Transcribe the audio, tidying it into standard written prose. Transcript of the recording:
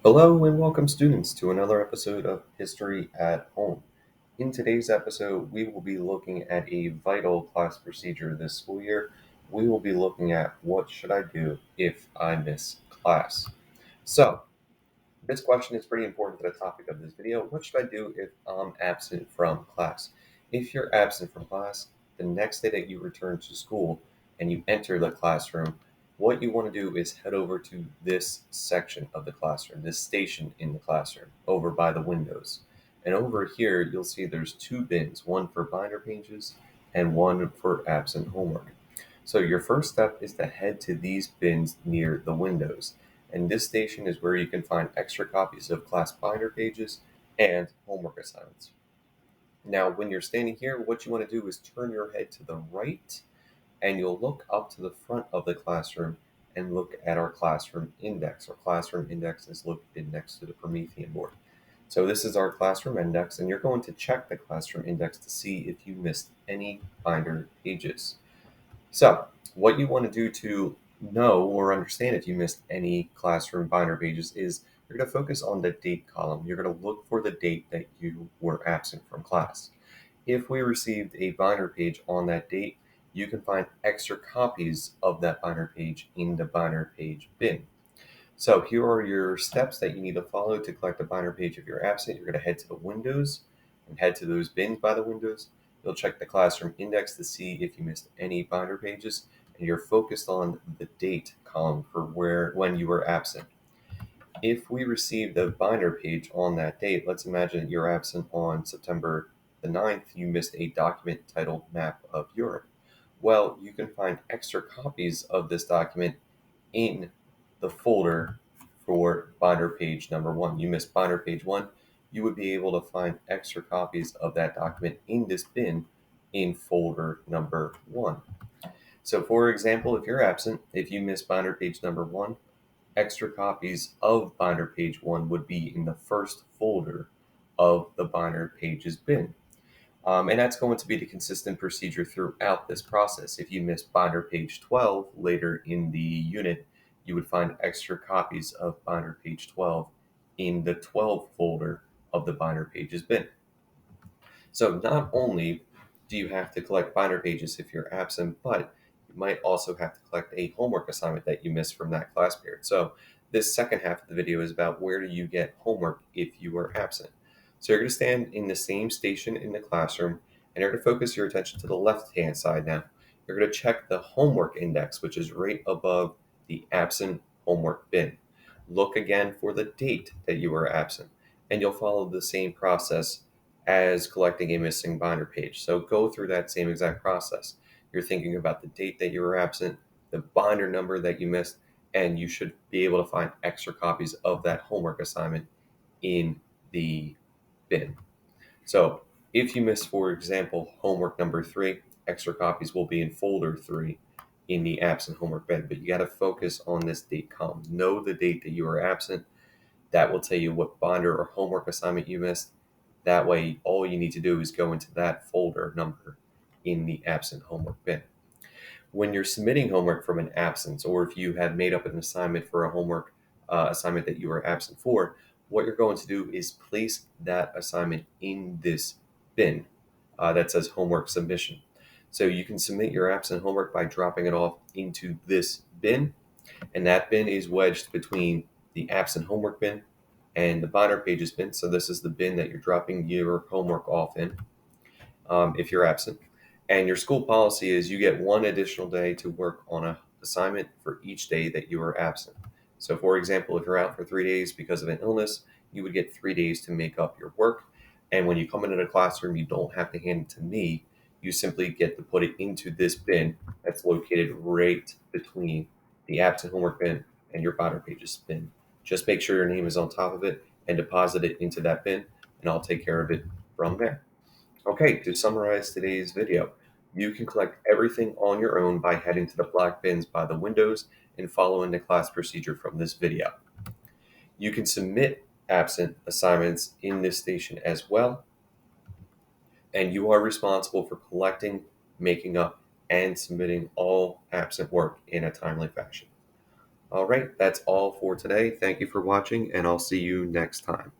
Hello and welcome, students, to another episode of History at Home. In today's episode, we will be looking at a vital class procedure this school year. We will be looking at what should I do if I miss class. So, this question is pretty important to the topic of this video. What should I do if I'm absent from class? If you're absent from class, the next day that you return to school and you enter the classroom, what you want to do is head over to this section of the classroom, this station in the classroom, over by the windows. And over here, you'll see there's two bins, one for binder pages and one for absent homework. So your first step is to head to these bins near the windows. And this station is where you can find extra copies of class binder pages and homework assignments. Now, when you're standing here, what you want to do is turn your head to the right and you'll look up to the front of the classroom and look at our classroom index. Our classroom index is located next to the Promethean board. So this is our classroom index, and you're going to check the classroom index to see if you missed any binder pages. So, what you want to do to know or understand if you missed any classroom binder pages is you're going to focus on the date column. You're going to look for the date that you were absent from class. If we received a binder page on that date, you can find extra copies of that binder page in the binder page bin. So here are your steps that you need to follow to collect a binder page if you're absent. You're going to head to the windows and head to those bins by the windows. You'll check the classroom index to see if you missed any binder pages, and you're focused on the date column for when you were absent. If we received a binder page on that date, let's imagine you're absent on September the 9th, you missed a document titled Map of Europe. Well, you can find extra copies of this document in the folder for binder page number 1. You missed binder page 1, you would be able to find extra copies of that document in this bin in folder number 1. So for example, if you're absent, if you miss binder page number 1, extra copies of binder page 1 would be in the first folder of the binder pages bin. And that's going to be the consistent procedure throughout this process. If you miss binder page 12 later in the unit, you would find extra copies of binder page 12 in the 12 folder of the binder pages bin. So not only do you have to collect binder pages if you're absent, but you might also have to collect a homework assignment that you missed from that class period. So this second half of the video is about where do you get homework if you are absent. So you're going to stand in the same station in the classroom, and you're going to focus your attention to the left-hand side now. You're going to check the homework index, which is right above the absent homework bin. Look again for the date that you were absent, and you'll follow the same process as collecting a missing binder page. So go through that same exact process. You're thinking about the date that you were absent, the binder number that you missed, and you should be able to find extra copies of that homework assignment in the bin. So if you miss, for example, homework number 3, extra copies will be in folder 3 in the absent homework bin. But you got to focus on this date column. Know the date that you were absent. That will tell you what binder or homework assignment you missed. That way, all you need to do is go into that folder number in the absent homework bin. When you're submitting homework from an absence, or if you have made up an assignment for a homework assignment that you were absent for, what you're going to do is place that assignment in this bin that says homework submission. So you can submit your absent homework by dropping it off into this bin, and that bin is wedged between the absent homework bin and the binder pages bin. So this is the bin that you're dropping your homework off in if you're absent. And your school policy is you get one additional day to work on an assignment for each day that you are absent. So for example, if you're out for 3 days because of an illness, you would get 3 days to make up your work. And when you come into the classroom, you don't have to hand it to me. You simply get to put it into this bin that's located right between the absent homework bin and your binder pages bin. Just make sure your name is on top of it and deposit it into that bin, and I'll take care of it from there. Okay, to summarize today's video, you can collect everything on your own by heading to the black bins by the windows and following the class procedure from this video. You can submit absent assignments in this station as well, and you are responsible for collecting, making up, and submitting all absent work in a timely fashion. All right, that's all for today. Thank you for watching, and I'll see you next time.